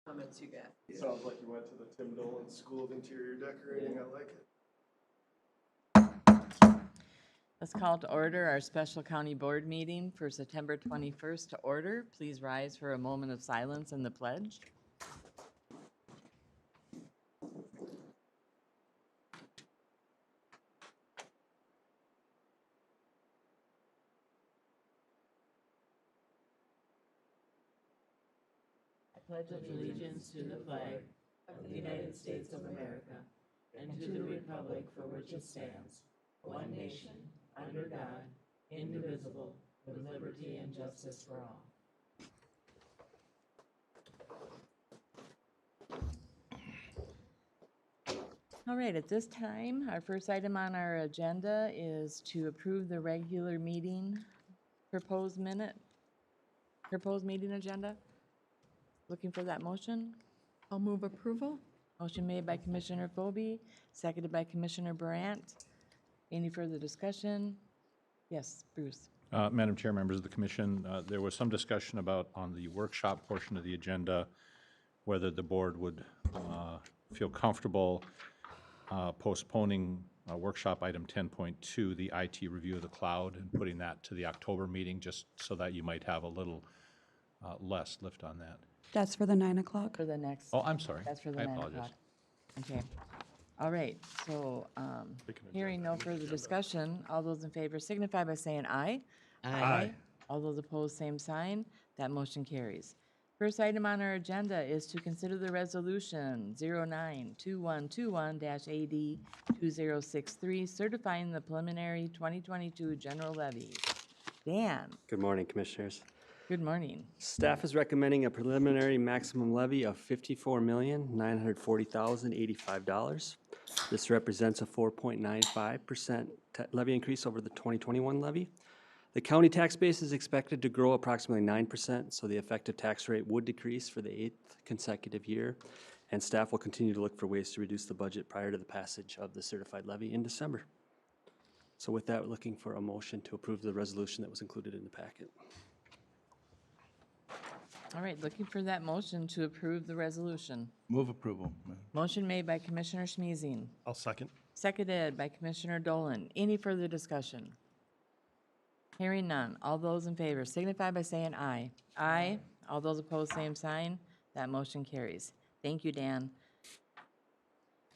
comments you got. Sounds like you went to the Tim Dolan School of Interior Decorating. I like it. Let's call to order our special county board meeting for September 21st to order. Please rise for a moment of silence and the pledge. I pledge allegiance to the flag of the United States of America and to the republic for which it stands, one nation, under God, indivisible, with liberty and justice for all. All right, at this time, our first item on our agenda is to approve the regular meeting proposed meeting agenda. Looking for that motion? I'll move approval. Motion made by Commissioner Phobie, seconded by Commissioner Brandt. Any further discussion? Yes, Bruce. Madam Chair, members of the commission, there was some discussion about on the workshop portion of the agenda whether the board would feel comfortable postponing workshop item 10.2, the IT review of the cloud, and putting that to the October meeting, just so that you might have a little less lift on that. That's for the 9 o'clock. For the next. Oh, I'm sorry. That's for the I 9 apologize. o'clock. Okay. All right, so hearing no further discussion, all those in favor signify by saying aye. Aye. All those opposed, same sign. That motion carries. First item on our agenda is to consider the resolution 09-2121-AD-2063, certifying the preliminary 2022 general levy. Dan, Good morning, Commissioners. good morning. Staff is recommending a preliminary maximum levy of $54,940,085. This represents a 4.95% levy increase over the 2021 levy. The county tax base is expected to grow approximately 9%, so the effective tax rate would decrease for the 8th consecutive year, and staff will continue to look for ways to reduce the budget prior to the passage of the certified levy in December. So with that, we're looking for a motion to approve the resolution that was included in the packet. All right, looking for that motion to approve the resolution. Move approval. Motion made by Commissioner Schmeezing, I'll second. seconded by Commissioner Dolan. Any further discussion? Hearing none. All those in favor signify by saying aye. Aye. All those opposed, same sign. That motion carries. Thank you, Dan.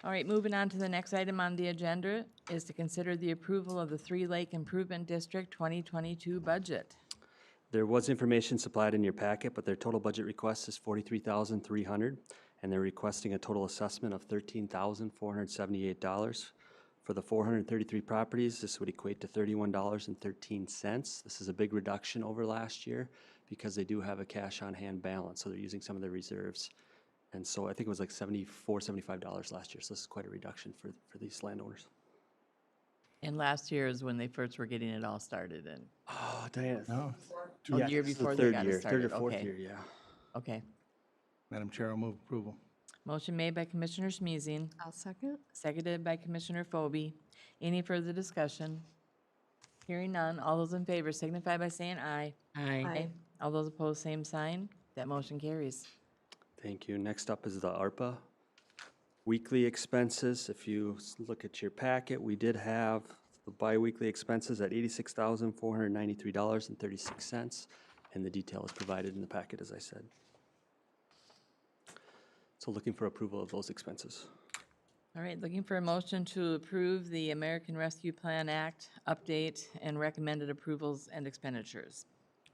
All right, moving on to the next item on the agenda is to consider the approval of the Three Lake Improvement District 2022 budget. There was information supplied in your packet, but their total budget request is $43,300, and they're requesting a total assessment of $13,478. For the 433 properties, this would equate to $31.13. This is a big reduction over last year because they do have a cash on hand balance, so they're using some of their reserves. And so I think it was like $74, $75 last year, so this is quite a reduction for these landowners. And last year is when they first were getting it all started, and Oh, Diane. No. oh, Yeah, the year this is before the they third got year, it started. Third or fourth Okay. year, yeah. Okay. Madam Chair, I'll move approval. Motion made by Commissioner Schmeezing, I'll second. seconded by Commissioner Phobie. Any further discussion? Hearing none. All those in favor signify by saying aye. Aye. All those opposed, same sign. That motion carries. Thank you. Next up is the ARPA weekly expenses. If you look at your packet, we did have the biweekly expenses at $86,493.36, and the detail is provided in the packet, as I said. So looking for approval of those expenses. All right, looking for a motion to approve the American Rescue Plan Act update and recommended approvals and expenditures.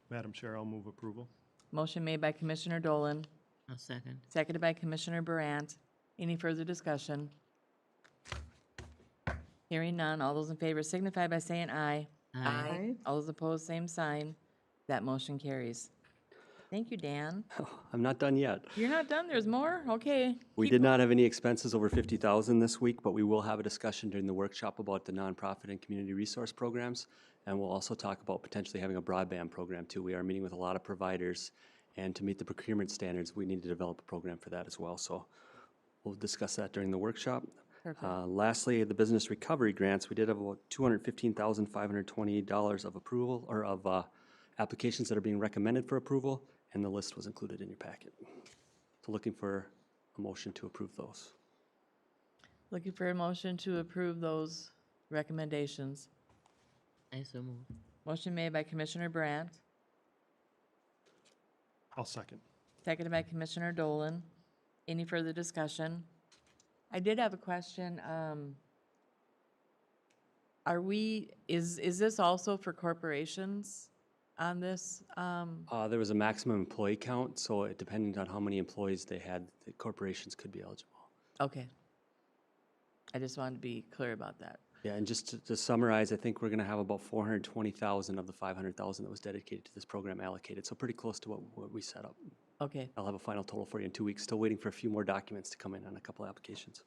Madam Chair, I'll move approval. Motion made by Commissioner Dolan, I'll second. seconded by Commissioner Brandt. Any further discussion? Hearing none. All those in favor signify by saying aye. Aye. All those opposed, same sign. That motion carries. Thank you, Dan. I'm not done yet. You're not done? There's more? Okay. We Keep did not have any expenses over $50,000 this week, but we will have a discussion during the workshop about the nonprofit and community resource programs. And we'll also talk about potentially having a broadband program too. We are meeting with a lot of providers, and to meet the procurement standards, we need to develop a program for that as well. So we'll discuss that during the workshop. Perfect. Lastly, the business recovery grants, we did have about $215,528 of approval, or of applications that are being recommended for approval, and the list was included in your packet. So looking for a motion to approve those. Looking for a motion to approve those recommendations. I so move. Motion made by Commissioner Brandt, I'll second. seconded by Commissioner Dolan. Any further discussion? I did have a question. Is this also for corporations on this? There was a maximum employee count, so it depended on how many employees they had, the corporations could be eligible. Okay. I just wanted to be clear about that. Yeah, and just to summarize, I think we're gonna have about 420,000 of the 500,000 that was dedicated to this program allocated, so pretty close to what we set up. Okay. I'll have a final total for you in 2 weeks, still waiting for a few more documents to come in on a couple applications.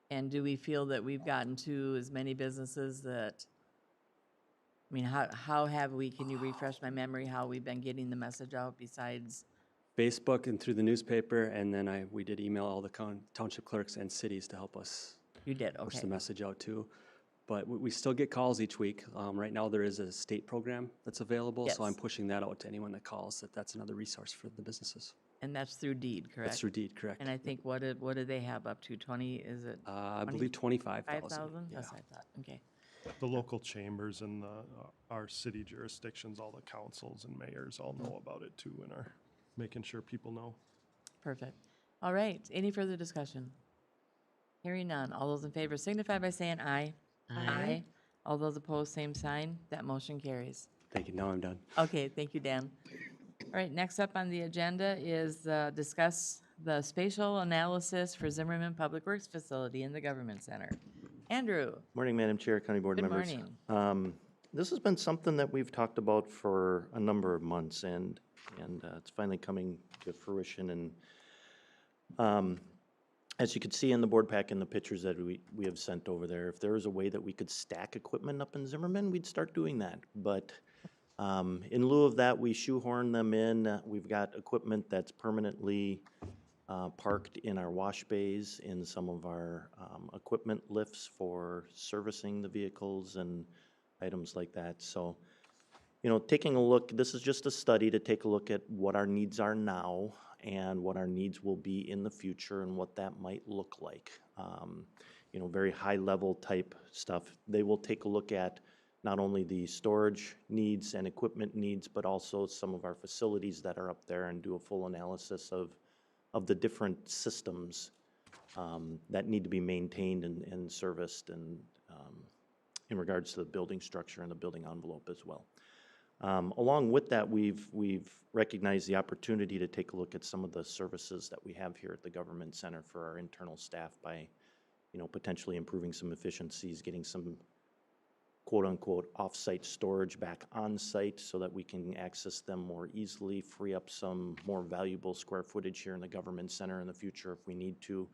And do we feel that we've gotten to as many businesses that, I mean, how have we, can you refresh my memory, how we've been getting the message out besides? Facebook and through the newspaper, and then we did email all the township clerks and cities to help us You did, push okay. the message out too. But we still get calls each week. Right now, there is a state program that's available, so I'm Yes. pushing that out to anyone that calls, that's another resource for the businesses. And that's through deed, correct? That's through deed, correct. And I think, what do they have up to, 20, is it I believe 25,000. 5,000? Yeah. That's what I thought, okay. The local chambers and our city jurisdictions, all the councils and mayors all know about it too and are making sure people know. Perfect. All right, any further discussion? Hearing none. All those in favor signify by saying aye. Aye. All those opposed, same sign. That motion carries. Thank you, now I'm done. Okay, thank you, Dan. All right, next up on the agenda is discuss the spatial analysis for Zimmermann Public Works Facility in the Government Center. Andrew, Morning, Madam Chair, County Board good members. morning. This has been something that we've talked about for a number of months, and it's finally coming to fruition. And as you can see in the board pack and the pictures that we have sent over there, if there was a way that we could stack equipment up in Zimmermann, we'd start doing that. But in lieu of that, we shoehorn them in. We've got equipment that's permanently parked in our wash bays, in some of our equipment lifts for servicing the vehicles and items like that. So, you know, taking a look, this is just a study to take a look at what our needs are now and what our needs will be in the future and what that might look like. You know, very high level type stuff. They will take a look at not only the storage needs and equipment needs, but also some of our facilities that are up there, and do a full analysis of the different systems that need to be maintained and serviced, and in regards to the building structure and the building envelope as well. Along with that, we've recognized the opportunity to take a look at some of the services that we have here at the Government Center for our internal staff by, you know, potentially improving some efficiencies, getting some quote-unquote off-site storage back on-site so that we can access them more easily, free up some more valuable square footage here in the Government Center in the future if we need to.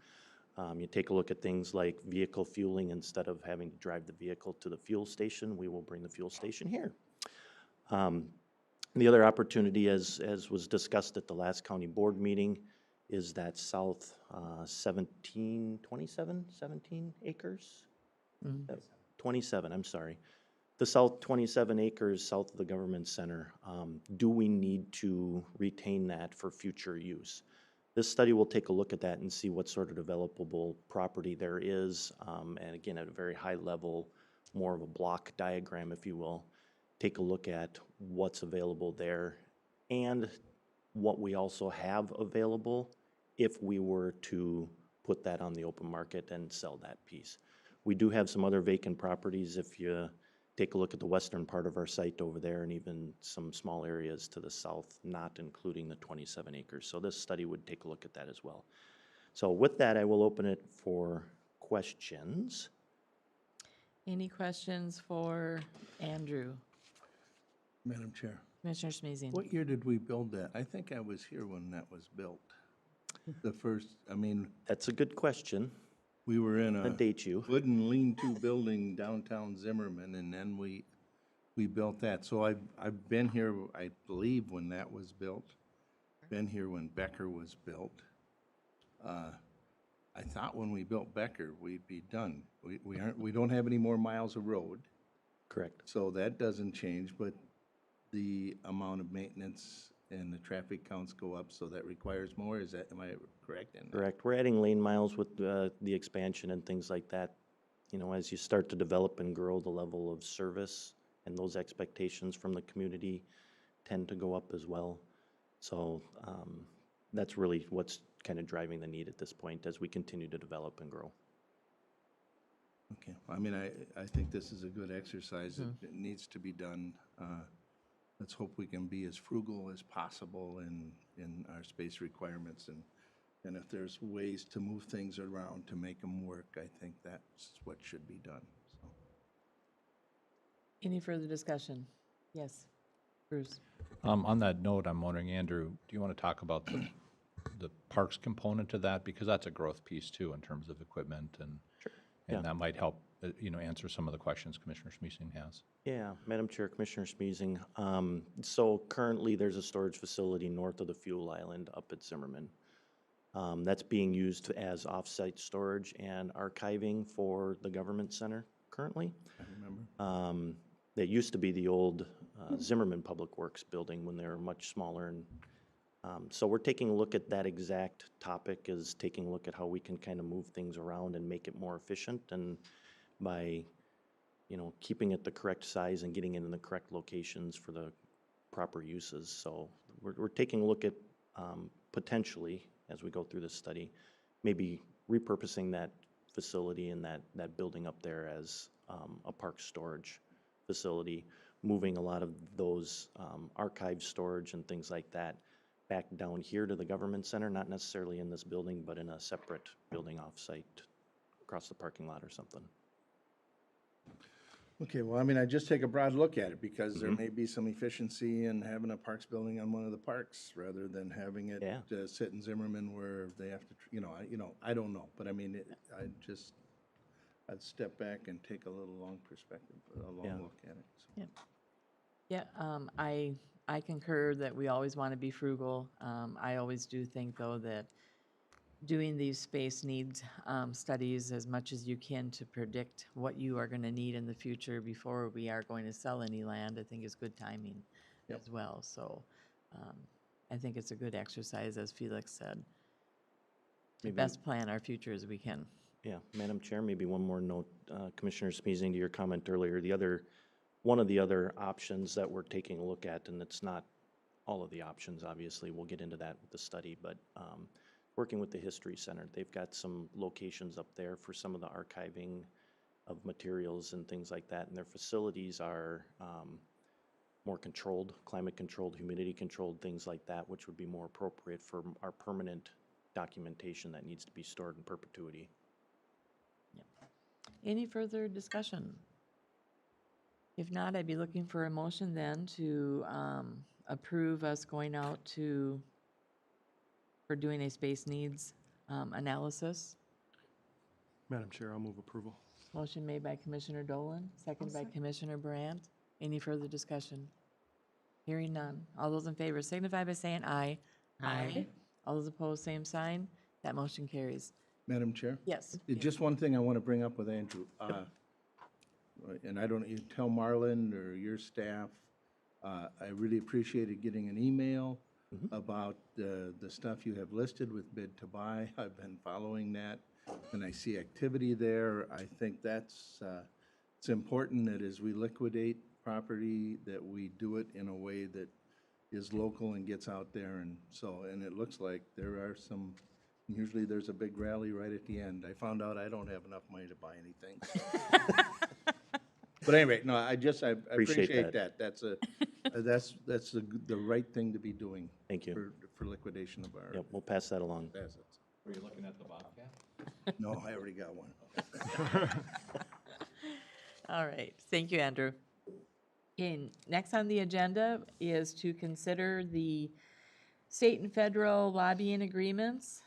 You take a look at things like vehicle fueling. Instead of having to drive the vehicle to the fuel station, we will bring the fuel station here. The other opportunity, as was discussed at the last county board meeting, is that south 17 acres? 27, I'm sorry. The south 27 acres south of the Government Center, do we need to retain that for future use? This study will take a look at that and see what sort of developable property there is, and again, at a very high level, more of a block diagram, if you will. Take a look at what's available there and what we also have available if we were to put that on the open market and sell that piece. We do have some other vacant properties. If you take a look at the western part of our site over there, and even some small areas to the south, not including the 27 acres. So this study would take a look at that as well. So with that, I will open it for questions. Any questions for Andrew? Madam Chair, Commissioner Smeezing? what year did we build that? I think I was here when that was built. The first, I mean, That's a good question. we were in I'll a date you. wooden lean-to building downtown Zimmerman, and then we built that. So I've been here, I believe, when that was built. Been here when Becker was built. I thought when we built Becker, we'd be done. We don't have any more miles of road, Correct. so that doesn't change, but the amount of maintenance and the traffic counts go up, so that requires more, am I correct in that? Correct. We're adding lane miles with the expansion and things like that. You know, as you start to develop and grow, the level of service and those expectations from the community tend to go up as well. So that's really what's kind of driving the need at this point as we continue to develop and grow. Okay, I mean, I think this is a good exercise. It needs to be done. Let's hope we can be as frugal as possible in our space requirements, and if there's ways to move things around to make them work, I think that's what should be done, so. Any further discussion? Yes, Bruce? On that note, I'm wondering, Andrew, do you want to talk about the parks component to that? Because that's a growth piece too in terms of equipment and Yeah. that might help, answer some of the questions Commissioner Smeesing has. Yeah, Madam Chair, Commissioner Smeezing. So currently, there's a storage facility north of the fuel island up at Zimmermann. That's being used as off-site storage and archiving for the government center currently. I remember. That used to be the old Zimmermann Public Works building when they were much smaller. And so we're taking a look at that exact topic, is taking a look at how we can kind of move things around and make it more efficient, and by keeping it the correct size and getting it in the correct locations for the proper uses. So we're taking a look at potentially, as we go through this study, maybe repurposing that facility and that building up there as a park storage facility, moving a lot of those archive storage and things like that back down here to the government center, not necessarily in this building, but in a separate building off-site across the parking lot or something. Okay, well, I mean, I just take a broad look at it, because there may be some efficiency in having a parks building on one of the parks rather than having it Yeah. sit in Zimmerman where they have to, I don't know, but I mean, I'd step back and take a little long perspective, a long Yeah. look at it. So. Yeah, I concur that we always want to be frugal. I always do think, though, that doing these space needs studies as much as you can to predict what you are going to need in the future before we are going to sell any land, I think is good timing as well. So I think it's a good exercise, as Felix said, to best plan our future as we can. Yeah, Madam Chair, maybe one more note, Commissioner Smeezing, to your comment earlier, one of the other options that we're taking a look at, and it's not all of the options, obviously, we'll get into that with the study, but working with the History Center, they've got some locations up there for some of the archiving of materials and things like that, and their facilities are more controlled, climate controlled, humidity controlled, things like that, which would be more appropriate for our permanent documentation that needs to be stored in perpetuity. Any further discussion? If not, I'd be looking for a motion then to approve us going out for doing a space needs analysis. Madam Chair, I'll move approval. Motion made by Commissioner Dolan, seconded by Commissioner Brandt. Any further discussion? Hearing none. All those in favor signify by saying aye. Aye. All those opposed, same sign. That motion carries. Madam Chair? Yes. Just one thing I want to bring up with Andrew, and I don't, you tell Marlon or your staff, I really appreciated getting an email about the stuff you have listed with bid to buy. I've been following that, and I see activity there. I think that's, it's important that as we liquidate property, that we do it in a way that is local and gets out there, and it looks like there are some. Usually there's a big rally right at the end. I found out I don't have enough money to buy anything. But anyway, no, I appreciate that. That's the right thing to be doing. Thank you. For liquidation of our Yep, we'll pass that along. assets. Were you looking at the Bobcat? No, I already got one. All right. Thank you, Andrew. Okay, next on the agenda is to consider the state and federal lobbying agreements.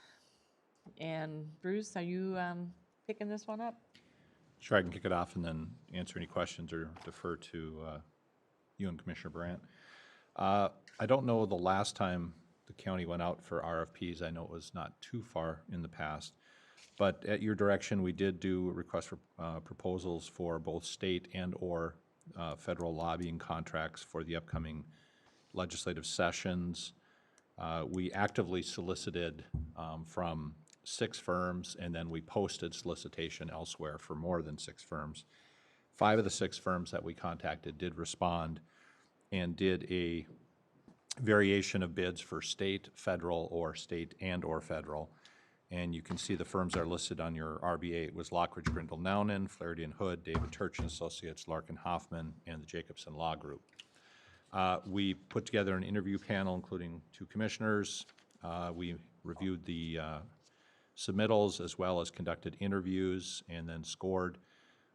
And Bruce, are you picking this one up? Sure, I can kick it off and then answer any questions or defer to you and Commissioner Brandt. I don't know the last time the county went out for RFPs. I know it was not too far in the past. But at your direction, we did do a request for proposals for both state and or federal lobbying contracts for the upcoming legislative sessions. We actively solicited from 6 firms, and then we posted solicitation elsewhere for more than 6 firms. 5 of the 6 firms that we contacted did respond and did a variation of bids for state, federal, or state and/or federal. And you can see the firms are listed on your RBA. It was Lockridge, Grindle, Naunan, Flaherty and Hood, David Turch and Associates, Larkin Hoffman, and the Jacobson Law Group. We put together an interview panel, including 2 commissioners. We reviewed the submittals as well as conducted interviews and then scored.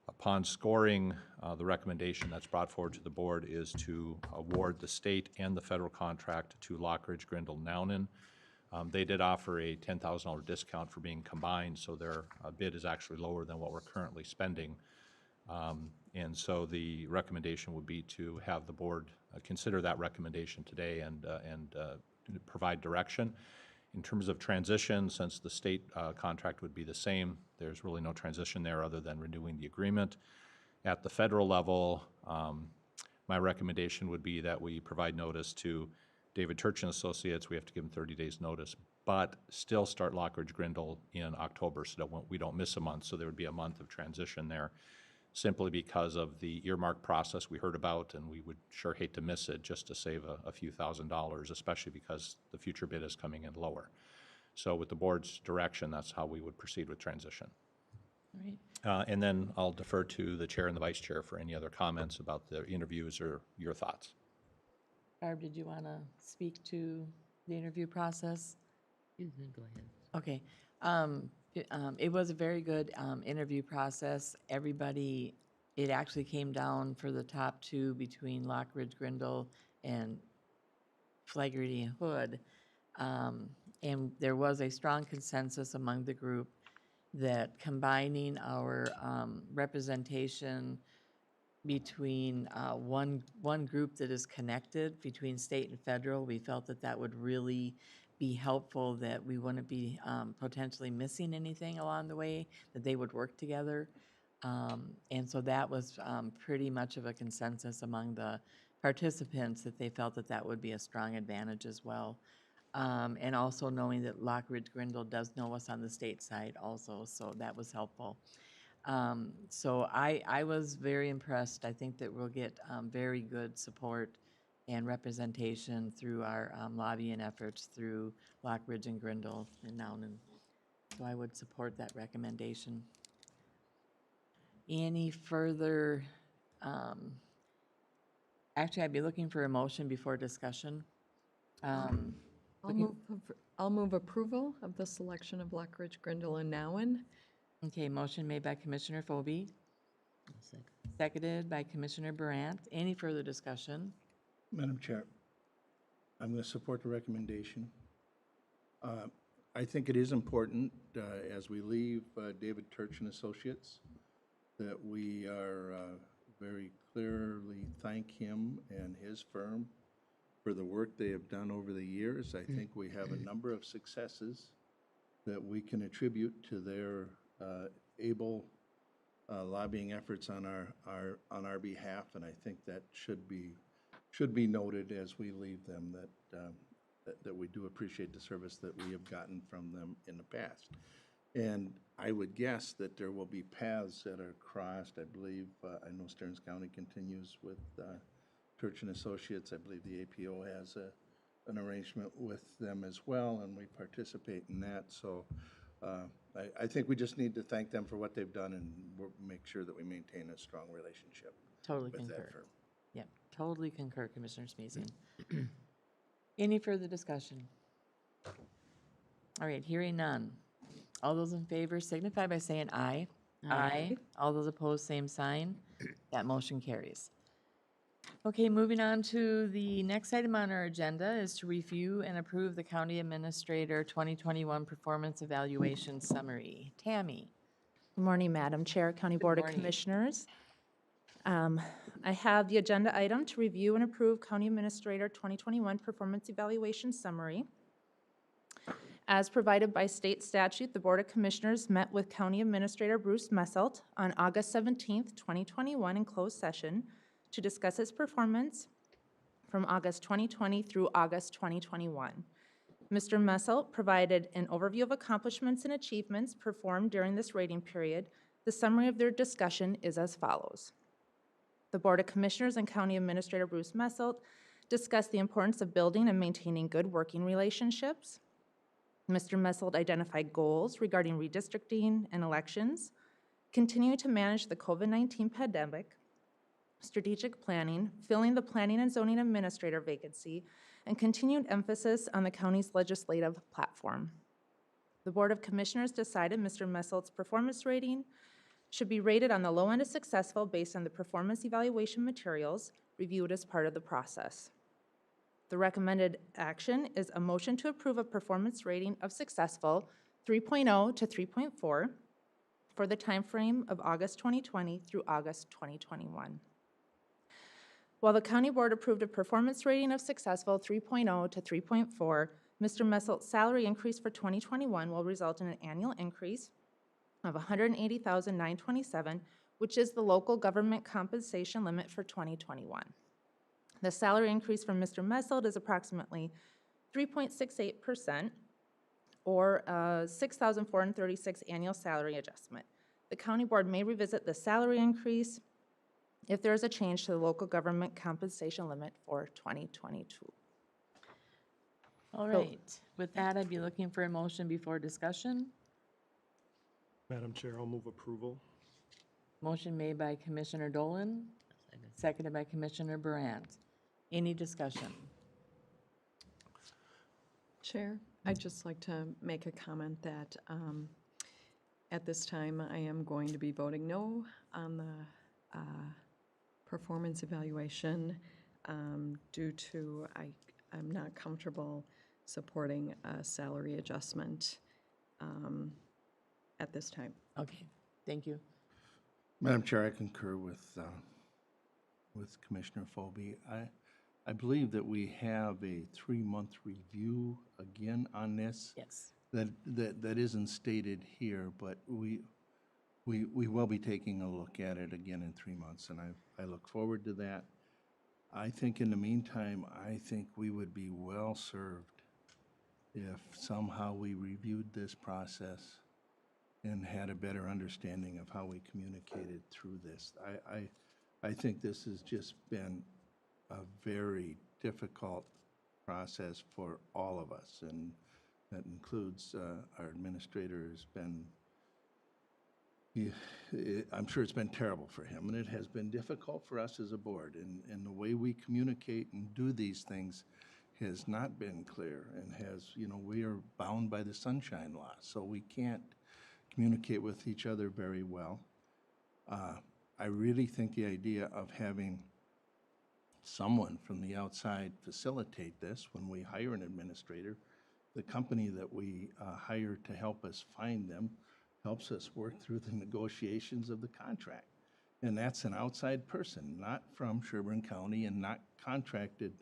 Upon scoring, the recommendation that's brought forward to the board is to award the state and the federal contract to Lockridge, Grindle, Naunan. They did offer a $10,000 discount for being combined, so their bid is actually lower than what we're currently spending. And so the recommendation would be to have the board consider that recommendation today and provide direction. In terms of transition, since the state contract would be the same, there's really no transition there other than renewing the agreement. At the federal level, my recommendation would be that we provide notice to David Turch and Associates. We have to give them 30 days notice, but still start Lockridge Grindle in October so that we don't miss a month. So there would be a month of transition there, simply because of the earmark process we heard about, and we would sure hate to miss it just to save a few $1,000s, especially because the future bid is coming in lower. So with the board's direction, that's how we would proceed with transition. All right. And then I'll defer to the chair and the vice chair for any other comments about the interviews or your thoughts. Barb, did you want to speak to the interview process? You can go ahead. Okay. It was a very good interview process. Everybody, it actually came down for the top 2 between Lockridge, Grindle, and Flaherty and Hood. And there was a strong consensus among the group that combining our representation between one group that is connected between state and federal, we felt that that would really be helpful, that we wouldn't be potentially missing anything along the way, that they would work together. And so that was pretty much of a consensus among the participants, that they felt that that would be a strong advantage as well. And also knowing that Lockridge Grindle does know us on the state side also, so that was helpful. So I was very impressed. I think that we'll get very good support and representation through our lobbying efforts through Lockridge and Grindle and Naunan. So I would support that recommendation. Any further, actually, I'd be looking for a motion before discussion. I'll move approval of the selection of Lockridge, Grindle, and Nowen. Okay, motion made by Commissioner Phobie, I'll second. seconded by Commissioner Brandt. Any further discussion? Madam Chair, I'm going to support the recommendation. I think it is important, as we leave David Turch and Associates, that we are very clearly thank him and his firm for the work they have done over the years. I think we have a number of successes that we can attribute to their able lobbying efforts on our behalf, and I think that should be noted as we leave them, that we do appreciate the service that we have gotten from them in the past. And I would guess that there will be paths that are crossed. I believe, I know Stearns County continues with Turch and Associates. I believe the APO has an arrangement with them as well, and we participate in that. So I think we just need to thank them for what they've done and make sure that we maintain a strong relationship Totally with that concur. firm. Yep, totally concur, Commissioner Smeezing. Any further discussion? All right, hearing none. All those in favor signify by saying aye. Aye. All those opposed, same sign. That motion carries. Okay, moving on to the next item on our agenda is to review and approve the County Administrator 2021 Performance Evaluation Summary. Tammy. Good morning, Madam Chair, County Board of morning. Commissioners. I have the agenda item to review and approve County Administrator 2021 Performance Evaluation Summary. As provided by state statute, the Board of Commissioners met with County Administrator Bruce Messelt on August 17th, 2021 in closed session to discuss his performance from August 2020 through August 2021. Mr. Messelt provided an overview of accomplishments and achievements performed during this rating period. The summary of their discussion is as follows. The Board of Commissioners and County Administrator Bruce Messelt discussed the importance of building and maintaining good working relationships. Mr. Messelt identified goals regarding redistricting and elections, continue to manage the COVID-19 pandemic, strategic planning, filling the planning and zoning administrator vacancy, and continued emphasis on the county's legislative platform. The Board of Commissioners decided Mr. Messelt's performance rating should be rated on the low end of successful based on the performance evaluation materials reviewed as part of the process. The recommended action is a motion to approve a performance rating of successful 3.0 to 3.4 for the time frame of August 2020 through August 2021. While the County Board approved a performance rating of successful 3.0 to 3.4, Mr. Messelt's salary increase for 2021 will result in an annual increase of $180,927, which is the local government compensation limit for 2021. The salary increase for Mr. Messelt is approximately 3.68%, or a $6,436 annual salary adjustment. The County Board may revisit the salary increase if there is a change to the local government compensation limit for 2022. All right, with that, I'd be looking for a motion before discussion. Madam Chair, I'll move approval. Motion made by Commissioner Dolan, Second. seconded by Commissioner Brandt. Any discussion? Chair, I'd just like to make a comment that at this time, I am going to be voting no on the performance evaluation due to I'm not comfortable supporting a salary adjustment at this time. Okay, thank you. Madam Chair, I concur with Commissioner Phobie. I believe that we have a 3-month review again on this. Yes. That isn't stated here, but we will be taking a look at it again in 3 months, and I look forward to that. I think in the meantime, I think we would be well served if somehow we reviewed this process and had a better understanding of how we communicated through this. I think this has just been a very difficult process for all of us, and that includes our administrator has been, I'm sure it's been terrible for him, and it has been difficult for us as a board, and the way we communicate and do these things has not been clear, and we are bound by the Sunshine Law, so we can't communicate with each other very well. I really think the idea of having someone from the outside facilitate this when we hire an administrator, the company that we hire to help us find them helps us work through the negotiations of the contract. And that's an outside person, not from Sherburne County and not contracted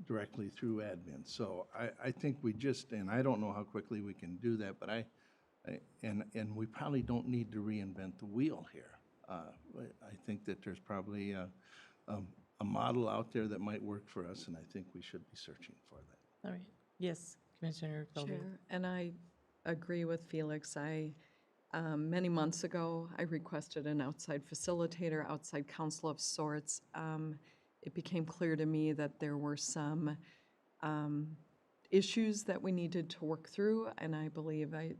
directly through admin. So I think we just, and I don't know how quickly we can do that, but and we probably don't need to reinvent the wheel here. I think that there's probably a model out there that might work for us, and I think we should be searching for that. All right. Yes, Commissioner Phobie. Chair, and I agree with Felix. Many months ago, I requested an outside facilitator, outside counsel of sorts. It became clear to me that there were some issues that we needed to work through, and I believe I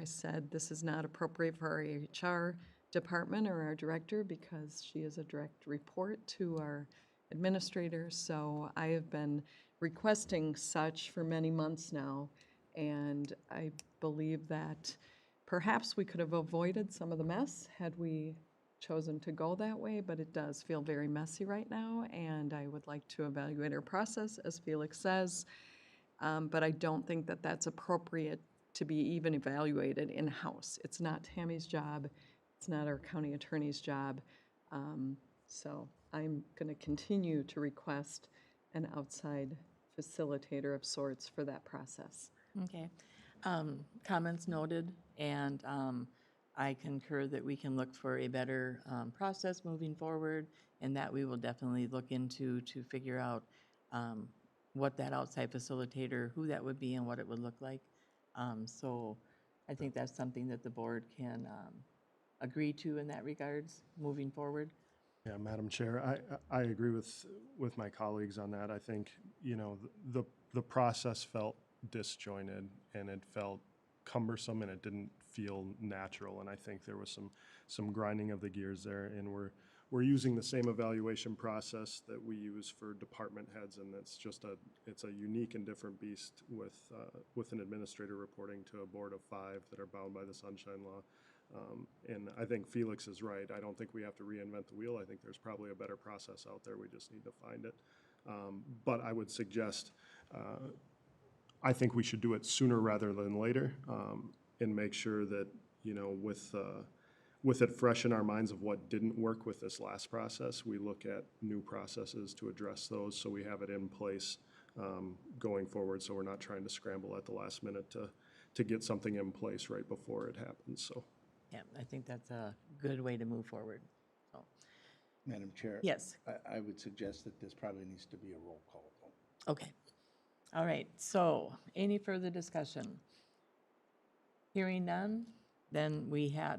said this is not appropriate for our HR department or our director because she is a direct report to our administrator. So I have been requesting such for many months now, and I believe that perhaps we could have avoided some of the mess had we chosen to go that way, but it does feel very messy right now, and I would like to evaluate our process, as Felix says, but I don't think that that's appropriate to be even evaluated in-house. It's not Tammy's job. It's not our county attorney's job. So I'm going to continue to request an outside facilitator of sorts for that process. Okay. Comments noted, and I concur that we can look for a better process moving forward, and that we will definitely look into to figure out what that outside facilitator, who that would be and what it would look like. So I think that's something that the board can agree to in that regards, moving forward. Yeah, Madam Chair, I agree with my colleagues on that. I think, you know, the process felt disjointed and it felt cumbersome and it didn't feel natural. And I think there was some grinding of the gears there. And we're using the same evaluation process that we use for department heads, and it's a unique and different beast with an administrator reporting to a board of 5 that are bound by the Sunshine Law. And I think Felix is right. I don't think we have to reinvent the wheel. I think there's probably a better process out there. We just need to find it. But I would suggest, I think we should do it sooner rather than later, and make sure that, you know, with it fresh in our minds of what didn't work with this last process, we look at new processes to address those so we have it in place going forward, so we're not trying to scramble at the last minute to get something in place right before it happens, so. Yeah, I think that's a good way to move forward. So, Madam Chair? yes, I would suggest that this probably needs to be a roll call vote. okay. All right, so any further discussion? Hearing none, then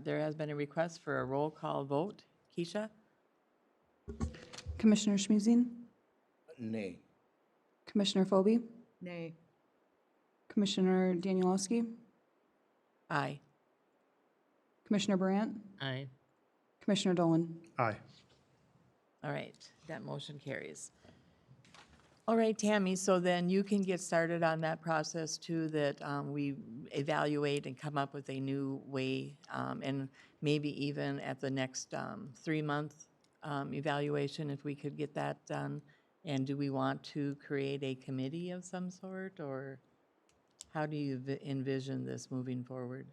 there has been a request for a roll call vote. Keisha? Commissioner Schmusing, Nay. Commissioner Phobie, Nay. Commissioner Danielowski, Aye. Commissioner Brandt, Aye. Commissioner Dolan. Aye. All right, that motion carries. All right, Tammy, so then you can get started on that process too, that we evaluate and come up with a new way, and maybe even at the next 3-month evaluation, if we could get that done. And do we want to create a committee of some sort, or how do you envision this moving forward?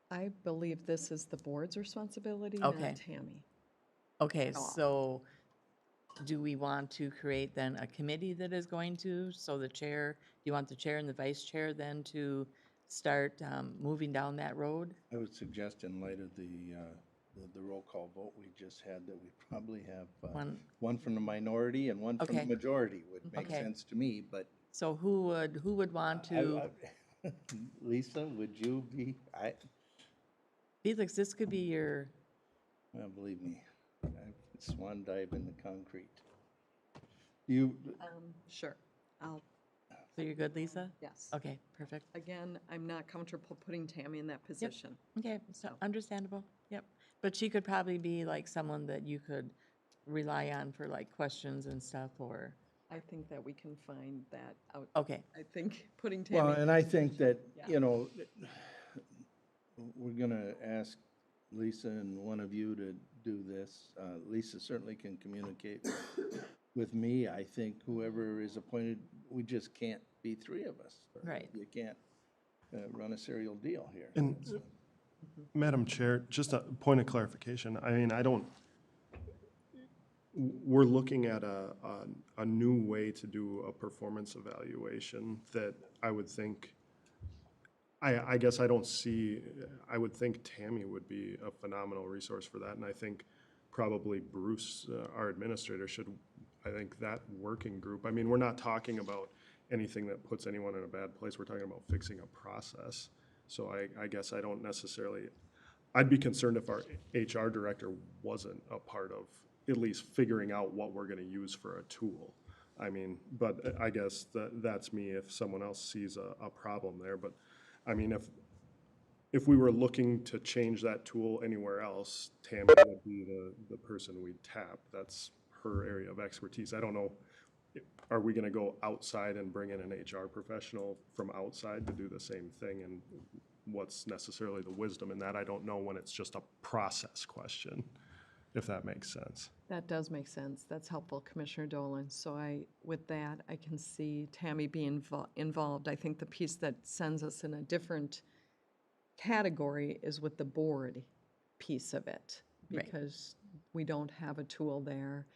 I believe this is the board's responsibility, Okay. not Tammy. Okay, Oh. so do we want to create then a committee that is going to, so the chair, do you want the chair and the vice chair then to start moving down that road? I would suggest in light of the roll call vote we just had, that we probably have one from the minority and one from the Okay. majority would make Okay. sense to me, but. So who would want to, Lisa, would you be, Felix, this could be your, well, believe me, I swan dive in the concrete. You, Sure, so you're good, Lisa? yes. Okay, perfect. Again, I'm not comfortable putting Tammy in that position. Okay, so understandable, yep. But she could probably be like someone that you could rely on for like questions and stuff, or, I think that we can find that out. okay, I think putting well, Tammy, and I think that, Yeah. you know, we're gonna ask Lisa and one of you to do this. Lisa certainly can communicate with me. I think whoever is appointed, we just can't be 3 of us. Right. You can't run a serial deal here. And Madam Chair, just a point of clarification. I mean, we're looking at a new way to do a performance evaluation that I would think, I guess I don't see, I would think Tammy would be a phenomenal resource for that. And I think probably Bruce, our administrator, should, I think that working group, I mean, we're not talking about anything that puts anyone in a bad place. We're talking about fixing a process. So I guess I don't necessarily, I'd be concerned if our HR director wasn't a part of at least figuring out what we're gonna use for a tool. I mean, but I guess that's me if someone else sees a problem there. But I mean, if we were looking to change that tool anywhere else, Tammy would be the person we'd tap. That's her area of expertise. I don't know, are we gonna go outside and bring in an HR professional from outside to do the same thing? And what's necessarily the wisdom in that? I don't know when it's just a process question, if that makes sense. that does make sense. That's helpful, Commissioner Dolan. So with that, I can see Tammy being involved. I think the piece that sends us in a different category is with the board piece of it. Right. Because we don't have a tool there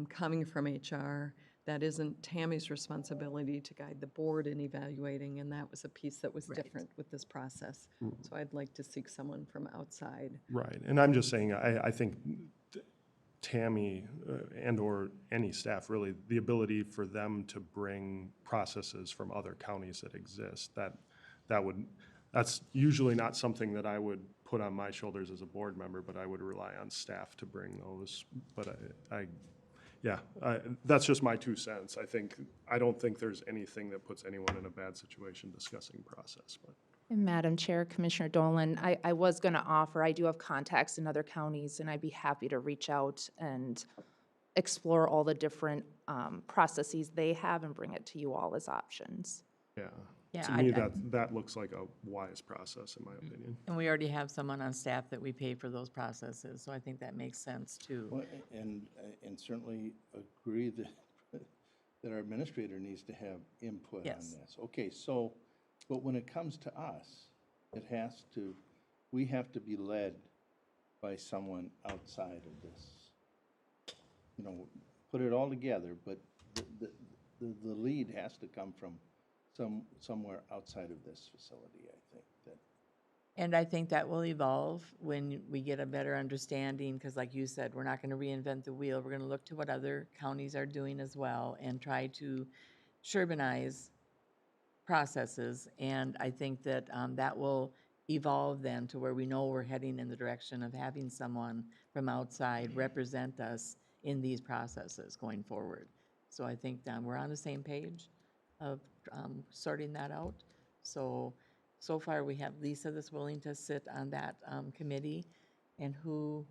coming from HR that isn't Tammy's responsibility to guide the board in evaluating, and that was a piece that was different with this process. So I'd like to seek someone from outside. Right, and I'm just saying, I think Tammy and/or any staff, really, the ability for them to bring processes from other counties that exist, that's usually not something that I would put on my shoulders as a board member, but I would rely on staff to bring those. But that's just my 2 cents. I don't think there's anything that puts anyone in a bad situation discussing process, but. And Madam Chair, Commissioner Dolan, I was going to offer, I do have contacts in other counties, and I'd be happy to reach out and explore all the different processes they have and bring it to you all as options. Yeah, To me, that looks like a wise process, in my opinion. And we already have someone on staff that we pay for those processes, so I think that makes sense too. Well, and certainly agree that, that our administrator needs to have input on Yes. this. Okay, so, but when it comes to us, we have to be led by someone outside of this. You know, put it all together, but the lead has to come from somewhere outside of this facility, I think, that. And I think that will evolve when we get a better understanding, because like you said, we're not going to reinvent the wheel. We're going to look to what other counties are doing as well and try to Sherbanize processes. And I think that that will evolve then to where we know we're heading in the direction of having someone from outside represent us in these processes going forward. So I think we're on the same page of sorting that out. So far we have Lisa that's willing to sit on that committee. And who,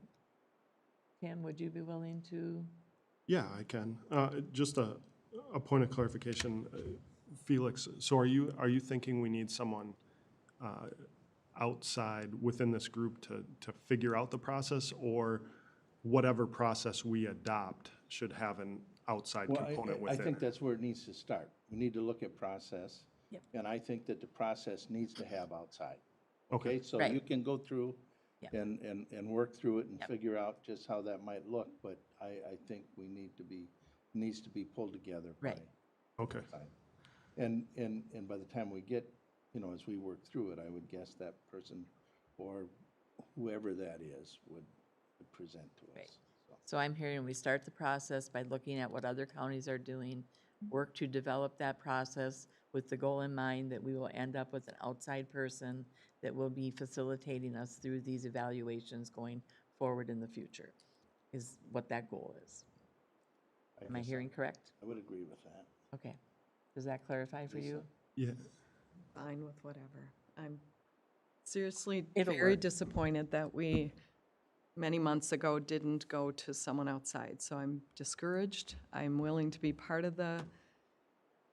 Tim, would you be willing to? Yeah, I can. Just a point of clarification, Felix, so are you thinking we need someone outside within this group to figure out the process, or whatever process we adopt should have an outside Well, component I within think it? that's where it needs to start. We need to look at process. Yep. And I think that the process needs to have outside. Okay. So Right. you can go through Yep. and work through it and Yep. figure out just how that might look, but I think we needs to be pulled together by Right. Okay, outside. And by the time we get, as we work through it, I would guess that person or whoever that is would present to Right. us. So I'm hearing we start the process by looking at what other counties are doing, work to develop that process with the goal in mind that we will end up with an outside person that will be facilitating us through these evaluations going forward in the future, is what that goal is. Am I guess hearing correct? I would agree with that. Okay. Does that clarify for you? yeah, Fine with whatever. I'm seriously It'll very work. disappointed that we, many months ago, didn't go to someone outside. So I'm discouraged. I'm willing to be part of the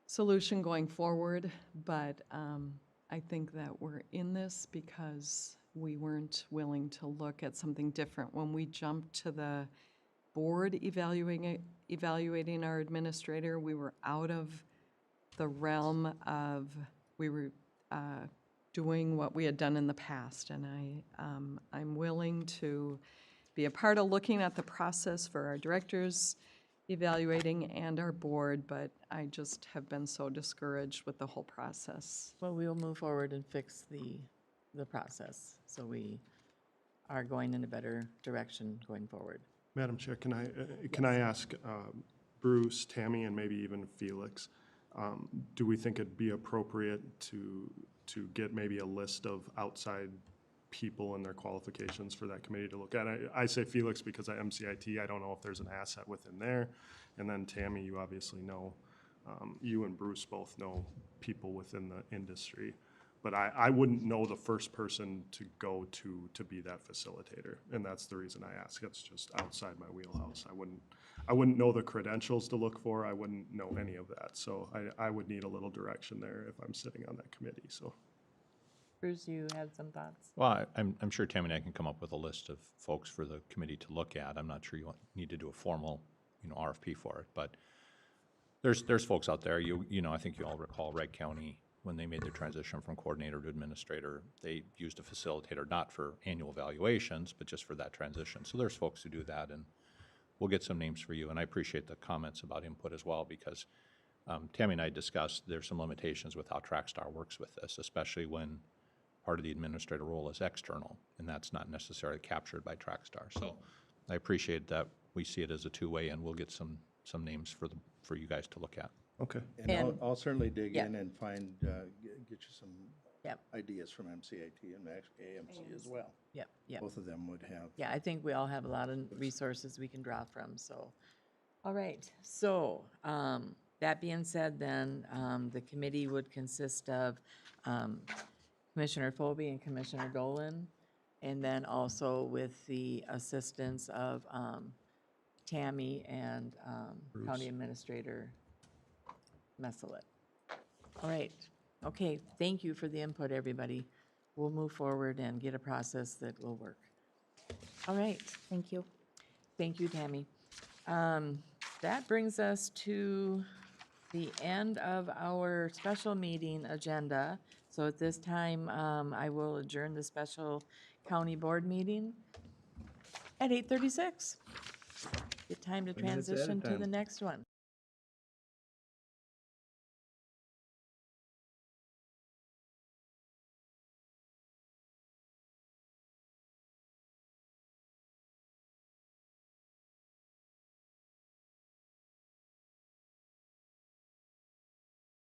solution going forward, but I think that we're in this because we weren't willing to look at something different. When we jumped to the board evaluating our administrator, we were out of the realm of, we were doing what we had done in the past. And I'm willing to be a part of looking at the process for our directors evaluating and our board, but I just have been so discouraged with the whole process. Well, we will move forward and fix the process, so we are going in a better direction going forward. Madam Chair, can I ask Bruce, Tammy, and maybe even Felix, do we think it'd be appropriate to get maybe a list of outside people and their qualifications for that committee to look at? I say Felix because I MCIT, I don't know if there's an asset within there. And then Tammy, you obviously know, you and Bruce both know people within the industry. But I wouldn't know the first person to go to be that facilitator, and that's the reason I ask. It's just outside my wheelhouse. I wouldn't know the credentials to look for. I wouldn't know any of that. So I would need a little direction there if I'm sitting on that committee, so. Bruce, you had some thoughts? Well, I'm sure Tammy and I can come up with a list of folks for the committee to look at. I'm not sure you need to do a formal, RFP for it, but there's folks out there. I think you all recall Wright County, when they made their transition from coordinator to administrator, they used a facilitator not for annual evaluations, but just for that transition. So there's folks who do that, and we'll get some names for you. And I appreciate the comments about input as well, because Tammy and I discussed there's some limitations with how TrackStar works with this, especially when part of the administrator role is external, and that's not necessarily captured by TrackStar. So I appreciate that we see it as a two-way, and we'll get some names for you guys to look at. Okay. And I'll certainly dig Yeah. in and find, get you some Yep. ideas from MCIT and actually AMC as well. Yep, yep. Both of them would have. Yeah, I think we all have a lot of resources we can draw from, so. All right, so, that being said, then, the committee would consist of, Commissioner Phobie and Commissioner Dolan, and then also with the assistance of, Tammy and, County Administrator Messelet. All right, okay, thank you for the input, everybody. We'll move forward and get a process that will work. All right. Thank you. Thank you, Tammy. That brings us to the end of our special meeting agenda. So at this time, I will adjourn the special county board meeting at 8:36. Good time to 20 minutes at a transition to the time. next one.